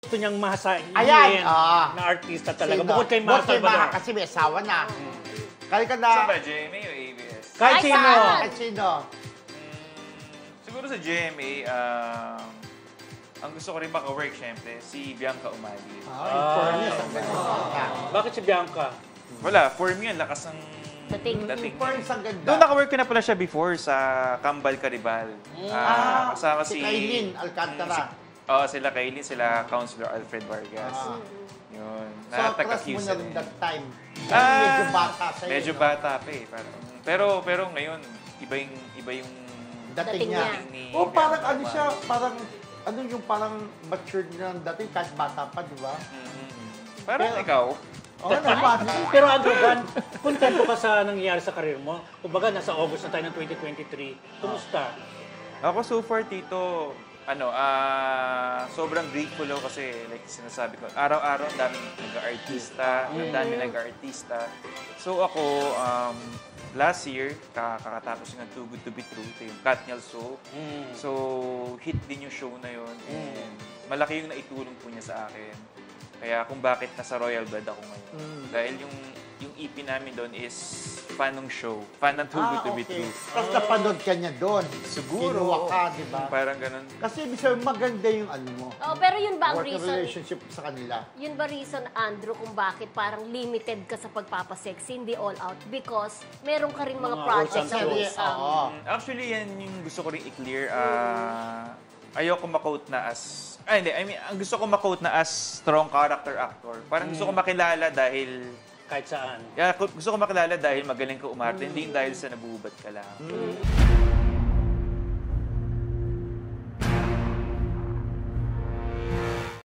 gusto niyang mahasain Ayan, na artista talaga. Sino? Bukod kay Mark Bukod kay Salvador. Mark, kasi may asawa na. Kaya ka na... Saan ba, GMA o ABS? Kahit sino. Kahit sino. Siguro sa GMA, ang gusto ko rin maka-work, syempre, si Bianca Umali. In fairness, ang ganda. Bakit si Bianca? Wala, for me, ang lakas ng Dating. In fairness, ang ganda. Doon naka-work ko na pala siya before sa Kambal Karibal. Kasama si Kailin Alcantara. Oo, sila Kailin, sila Councilor Alfred Vargas. Yun. So, crush mo na rin that time. Medyo bata sa'yo. Medyo no? bata pa eh. Pero ngayon, iba yung Dating niya. ni Oh, parang Bianca ano siya, Umali. parang matured na dating kahit bata pa, di ba? Parang ikaw. Oo naman. Pero Andrew Gan, kontento ka sa nangyayari sa karir mo? Kumbaga, nasa August na tayo ng 2023. Kumusta? Ako so far, Tito, sobrang grateful ako kasi like sinasabi ko, araw-araw ang daming nag-artista, So ako, last year, kakatapos ng Too Good To Be True, ito yung Katniel Soap. So, hit din yung show na yun. And malaki yung naitulong po niya sa akin. Kaya kung bakit nasa Royal Blood ako ngayon. Dahil yung EP namin doon is fan ng show. Fan ng Too Good To Be True. Tapos napanood ka niya doon. Siguro. Kinuha ka, di ba? Parang ganun. Kasi ibig sabihin, maganda yung ano mo. Oh, pero yun ba ang Working reason? relationship sa kanila. Yun ba reason, Andrew, kung bakit parang limited ka sa pagpapasexy, hindi all out? Because meron ka rin mga projects na Serye, oo. Actually, yan yung gusto ko rin i-clear. Ayoko ma-quote na as... hindi. I mean, ang gusto ko ma-quote na as strong character actor. Parang gusto ko makilala dahil... Kahit saan. Gusto ko makilala dahil magaling ka umarte, hindi dahil sa nabububat ka lang.